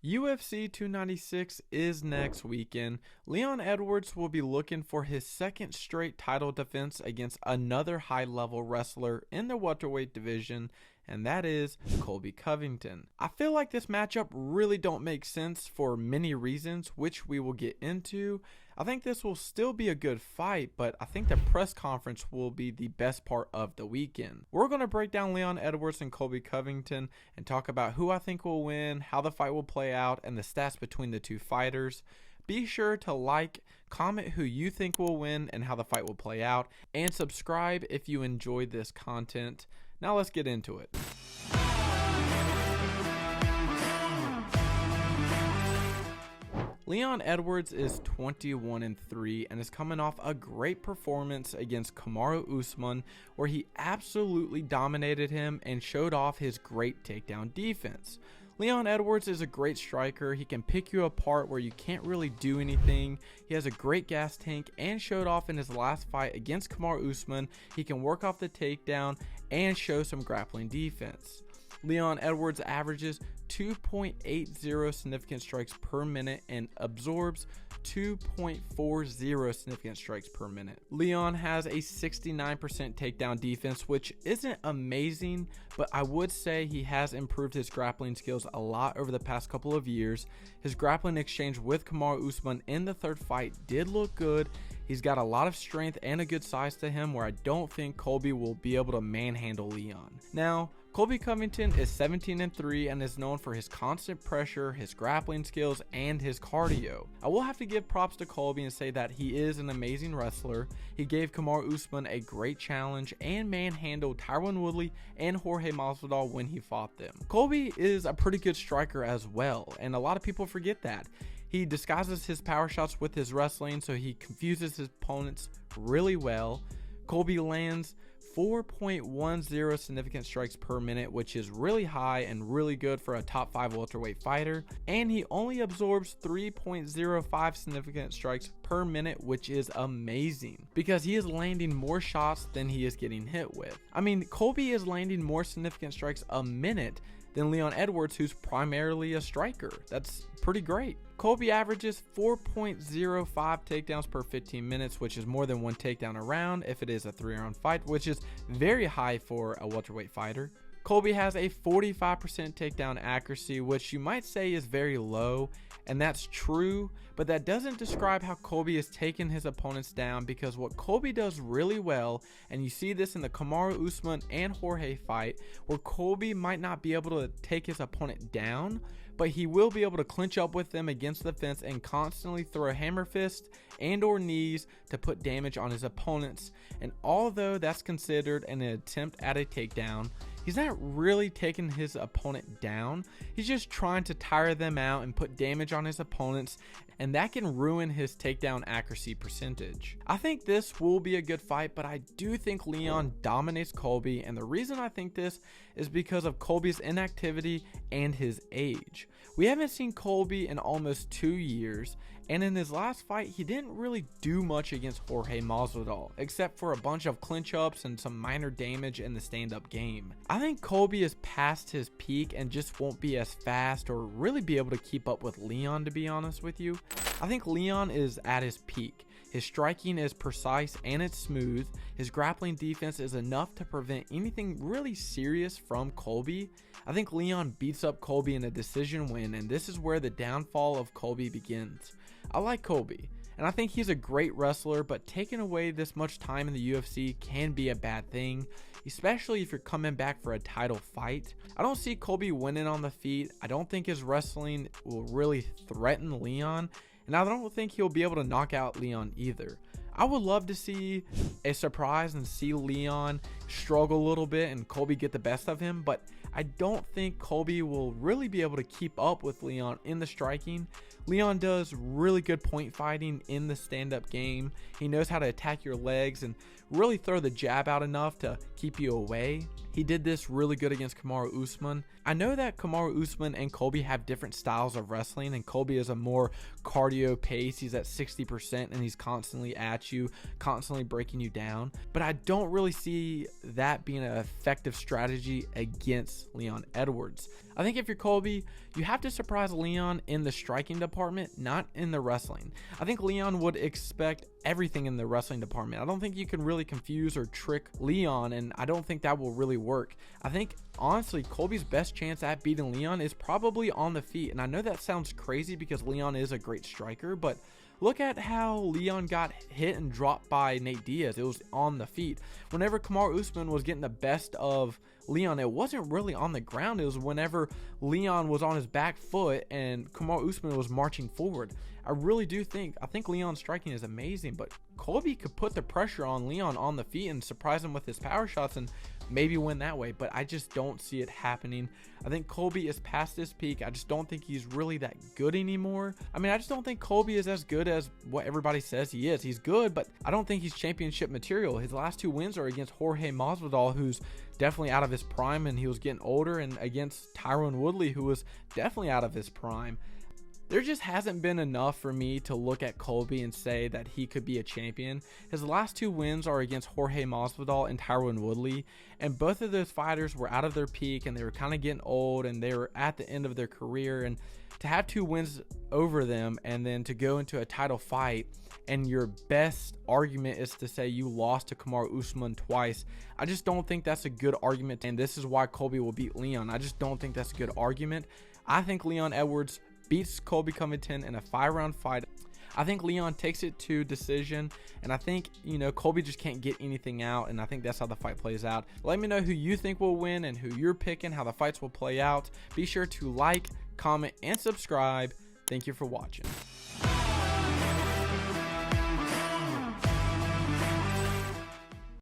UFC 296 is next weekend. Leon Edwards will be looking for his second straight title defense against another high-level wrestler in the welterweight division, and that is Colby Covington. I feel like this matchup really don't make sense for many reasons, which we will get into. I think this will still be a good fight, but I think the press conference will be the best part of the weekend. We're going to break down Leon Edwards and Colby Covington and talk about who I think will win, how the fight will play out, and the stats between the two fighters. Be sure to like, comment who you think will win and how the fight will play out, and subscribe if you enjoyed this content. Now let's get into it. Leon Edwards is 21-3 and is coming off a great performance against Kamaru Usman, where he absolutely dominated him and showed off his great takedown defense. Leon Edwards is a great striker. He can pick you apart where you can't really do anything. He has a great gas tank and showed off in his last fight against Kamaru Usman. He can work off the takedown and show some grappling defense. Leon Edwards averages 2.80 significant strikes per minute and absorbs 2.40 significant strikes per minute. Leon has a 69% takedown defense, which isn't amazing, but I would say he has improved his grappling skills a lot over the past couple of years. His grappling exchange with Kamaru Usman in the third fight did look good. He's got a lot of strength and a good size to him, where I don't think Colby will be able to manhandle Leon. Now, Colby Covington is 17-3 and is known for his constant pressure, his grappling skills, and his cardio. I will have to give props to Colby and say that he is an amazing wrestler. He gave Kamaru Usman a great challenge and manhandled Tyron Woodley and Jorge Masvidal when he fought them. Colby is a pretty good striker as well, and a lot of people forget that. He disguises his power shots with his wrestling, so he confuses his opponents really well. Colby lands 4.10 significant strikes per minute, which is really high and really good for a top 5 welterweight fighter, and he only absorbs 3.05 significant strikes per minute, which is amazing because he is landing more shots than he is getting hit with. I mean, Colby is landing more significant strikes a minute than Leon Edwards, who's primarily a striker. That's pretty great. Colby averages 4.05 takedowns per 15 minutes, which is more than one takedown a round if it is a 3-round fight, which is very high for a welterweight fighter. Colby has a 45% takedown accuracy, which you might say is very low, and that's true, but that doesn't describe how Colby is taking his opponents down, because what Colby does really well, and you see this in the Kamaru Usman and Jorge fight, where Colby might not be able to take his opponent down, but he will be able to clinch up with them against the fence and constantly throw a hammer fist and or knees to put damage on his opponents. And although that's considered an attempt at a takedown, he's not really taking his opponent down. He's just trying to tire them out and put damage on his opponents, and that can ruin his takedown accuracy percentage. I think this will be a good fight, but I do think Leon dominates Colby, and the reason I think this is because of Colby's inactivity and his age. We haven't seen Colby in almost 2 years, and in his last fight, he didn't really do much against Jorge Masvidal, except for a bunch of clinch-ups and some minor damage in the stand-up game. I think Colby is past his peak and just won't be as fast or really be able to keep up with Leon, to be honest with you. I think Leon is at his peak. His striking is precise and it's smooth. His grappling defense is enough to prevent anything really serious from Colby. I think Leon beats up Colby in a decision win, and this is where the downfall of Colby begins. I like Colby, and I think he's a great wrestler, but taking away this much time in the UFC can be a bad thing, especially if you're coming back for a title fight. I don't see Colby winning on the feet. I don't think his wrestling will really threaten Leon, and I don't think he'll be able to knock out Leon either. I would love to see a surprise and see Leon struggle a little bit and Colby get the best of him, but I don't think Colby will really be able to keep up with Leon in the striking. Leon does really good point fighting in the stand-up game. He knows how to attack your legs and really throw the jab out enough to keep you away. He did this really good against Kamaru Usman. I know that Kamaru Usman and Colby have different styles of wrestling, and Colby is a more cardio pace. He's at 60% and he's constantly at you, constantly breaking you down. But I don't really see that being an effective strategy against Leon Edwards. I think if you're Colby, you have to surprise Leon in the striking department, not in the wrestling. I think Leon would expect everything in the wrestling department. I don't think you can really confuse or trick Leon, and I don't think that will really work. I think honestly Colby's best chance at beating Leon is probably on the feet, and I know that sounds crazy because Leon is a great striker, but look at how Leon got hit and dropped by Nate Diaz. It was on the feet. Whenever Kamaru Usman was getting the best of Leon, it wasn't really on the ground. It was whenever Leon was on his back foot and Kamaru Usman was marching forward. I really do think, Leon's striking is amazing, but Colby could put the pressure on Leon on the feet and surprise him with his power shots and maybe win that way, but I just don't see it happening. I think Colby is past his peak. I just don't think he's really that good anymore. I mean, I just don't think Colby is as good as what everybody says he is. He's good, but I don't think he's championship material. His last 2 wins are against Jorge Masvidal, who's definitely out of his prime and he was getting older, and against Tyron Woodley, who was definitely out of his prime. There just hasn't been enough for me to look at Colby and say that he could be a champion. His last 2 wins are against Jorge Masvidal and Tyron Woodley, and both of those fighters were out of their peak and they were kind of getting old and they were at the end of their career, and to have 2 wins over them and then to go into a title fight and your best argument is to say you lost to Kamaru Usman twice, I just don't think that's a good argument, and this is why Colby will beat Leon. I just don't think that's a good argument. I think Leon Edwards beats Colby Covington in a 5-round fight. I think Leon takes it to decision, and I think, Colby just can't get anything out, and I think that's how the fight plays out. Let me know who you think will win and who you're picking, how the fights will play out. Be sure to like, comment, and subscribe. Thank you for watching.